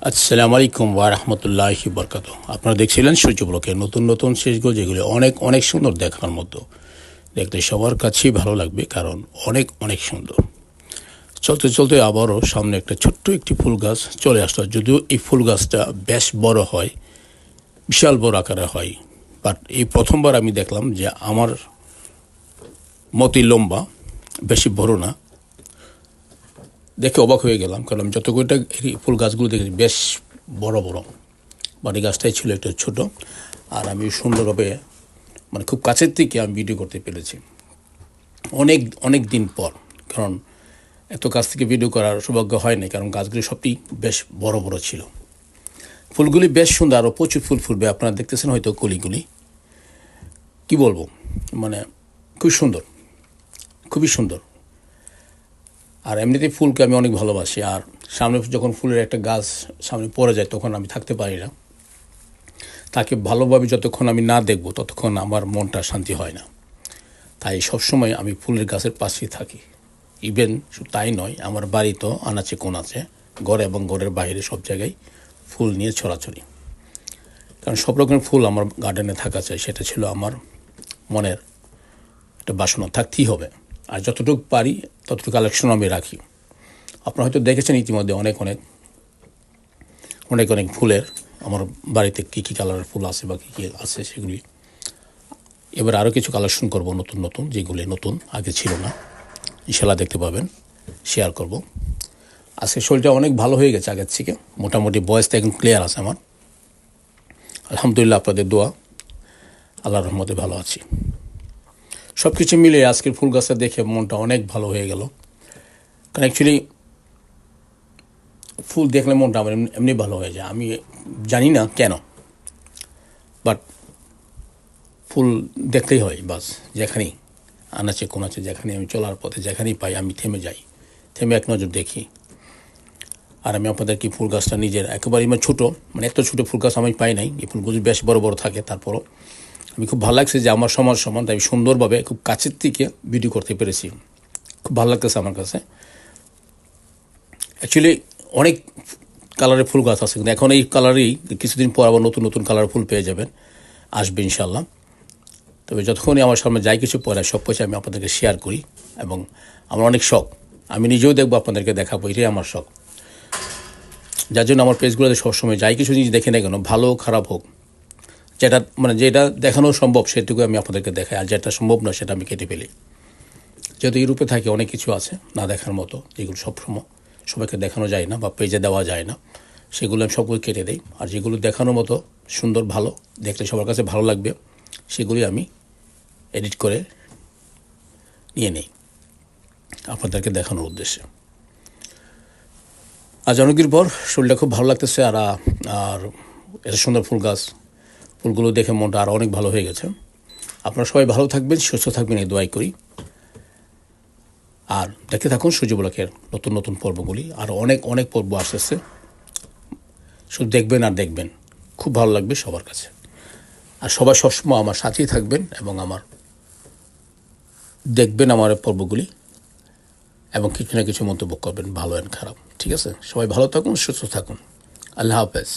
আসসালামু আলাইকুম ওয়া রাহমাতুল্লাহি বারাকাতুহু। আপনারা দেখছিলেন সূর্য ব্লকের নতুন নতুন সেজগুলো, যেগুলো অনেক অনেক সুন্দর দেখার মতো। দেখতে সবার কাছেই ভালো লাগবে, কারণ অনেক অনেক সুন্দর। চলতে চলতে আবারও সামনে একটা ছোট্ট একটি ফুল গাছ চলে আসলো। যদিও এই ফুল গাছটা বেশ বড় হয়, বিশাল বড় আকারে হয়, বাট এই প্রথমবার আমি দেখলাম যে আমার মতই লম্বা, বেশি বড় না। দেখে অবাক হয়ে গেলাম, কারণ যতগুলো এই ফুল গাছগুলো দেখেছি বেশ বড় বড়, বাড়ি গাছটাই ছিল একটু ছোট। আর আমি সুন্দরভাবে, মানে খুব কাছের থেকে আমি ভিডিও করতে পেরেছি অনেক অনেক দিন পর। কারণ এত কাছ থেকে ভিডিও করার সৌভাগ্য হয় না, কারণ গাছগুলি সবটি বেশ বড় বড় ছিল। ফুলগুলি বেশ সুন্দর, আরও প্রচুর ফুল ফুলবে। আপনারা দেখতেছেন হয়তো কলিগুলি, কি বলবো, মানে খুব সুন্দর, খুবই সুন্দর। আর এমনিতেই ফুলকে আমি অনেক ভালোবাসি। আর সামনে যখন ফুলের একটা গাছ সামনে পড়ে যায়, তখন আমি থাকতে পারি না। তাকে ভালোভাবে যতক্ষণ আমি না দেখব, ততক্ষণ আমার মনটা শান্তি হয় না। তাই সবসময় আমি ফুলের গাছের পাশেই থাকি। ইভেন শুধু তাই নয়, আমার বাড়ি তো আনাচে কোনাচে, ঘরে এবং ঘরের বাইরে সব জায়গায় ফুল নিয়ে ছড়াছড়ি। কারণ সব রকমের ফুল আমার গার্ডেনে থাকা চাই, সেটা ছিল আমার মনের একটা বাসনা, থাকতেই হবে। আর যতটুকু পারি ততটুকু কালেকশন আমি রাখি। আপনারা হয়তো দেখেছেন ইতিমধ্যে অনেক অনেক অনেক অনেক ফুলের আমার বাড়িতে কী কী কালারের ফুল আছে বা কী কী আছে সেগুলি। এবার আরও কিছু কালেকশন করব নতুন নতুন, যেগুলি নতুন, আগে ছিল না। ইনশাল্লাহ দেখতে পাবেন, শেয়ার করব। আজকে শরীরটা অনেক ভালো হয়ে গেছে আগের থেকে, মোটামুটি ভয়েসটা এখন ক্লিয়ার আছে আমার, আলহামদুলিল্লাহ। আপনাদের দোয়া, আল্লাহর রহমতে ভালো আছি। সব কিছু মিলে আজকের ফুল গাছটা দেখে মনটা অনেক ভালো হয়ে গেল। কারণ অ্যাকচুয়ালি ফুল দেখলে মনটা আমার এমনি ভালো হয়ে যায়। আমি জানি না কেন, বাট ফুল দেখতেই হয় বাস। যেখানেই আনাচে কোনাচে, যেখানে আমি চলার পথে যেখানেই পাই, আমি থেমে যাই, থেমে এক নজর দেখি। আর আমি আপনাদের কি ফুল গাছটা নিজের একেবারেই ছোটো, মানে এত ছোটো ফুল গাছ আমি পাই নাই। এই ফুলগুলো বেশ বড় বড় থাকে, তারপরও আমি খুব ভালো লাগছে যে আমার সমাজ সমান, তাই সুন্দরভাবে খুব কাছের থেকে ভিডিও করতে পেরেছি। খুব ভালো লাগতেছে আমার কাছে। অ্যাকচুয়ালি অনেক কালারের ফুল গাছ আছে, কিন্তু এখন এই কালারেই কিছুদিন পর আবার নতুন নতুন কালারের ফুল পেয়ে যাবেন, আসবে ইনশাল্লাহ। তবে যতক্ষণই আমার সামনে যাই কিছু পরে, সব কিছু আমি আপনাদেরকে শেয়ার করি। এবং আমার অনেক শখ, আমি নিজেও দেখবো, আপনাদেরকে দেখাবো, এটাই আমার শখ। যার জন্য আমার পেজগুলোতে সবসময় যাই কিছু জিনিস দেখে না কেন, ভালো খারাপ হোক, যেটা দেখানো সম্ভব সেটুকু আমি আপনাদেরকে দেখাই। আর যেটা সম্ভব না সেটা আমি কেটে ফেলি। যেহেতু ইউরোপে থাকে, অনেক কিছু আছে না দেখার মতো, যেগুলো সবসময় সবাইকে দেখানো যায় না বা পেজে দেওয়া যায় না, সেগুলো আমি সবগুলো কেটে দিই। আর যেগুলো দেখানোর মতো সুন্দর, ভালো, দেখলে সবার কাছে ভালো লাগবে, সেগুলি আমি এডিট করে নিয়ে নিই আপনাদেরকে দেখানোর উদ্দেশ্যে। আজ অনেকদিন পর শরীরটা খুব ভালো লাগতেছে। আর এত সুন্দর ফুল গাছ, ফুলগুলো দেখে মনটা আরও অনেক ভালো হয়ে গেছে। আপনারা সবাই ভালো থাকবেন, সুস্থ থাকবেন, এই দোয়াই করি। আর দেখতে থাকুন সূর্য ব্লকের নতুন নতুন পর্বগুলি, আর অনেক অনেক পর্ব আসতেছে। শুধু দেখবেন আর দেখবেন, খুব ভালো লাগবে সবার কাছে। আর সবাই সবসময় আমার সাথেই থাকবেন এবং আমার দেখবেন আমার পর্বগুলি, এবং কিছু না কিছু মন্তব্য করবেন, ভালো অ্যান্ড খারাপ। ঠিক আছে, সবাই ভালো থাকুন, সুস্থ থাকুন। আল্লাহ হাফেজ।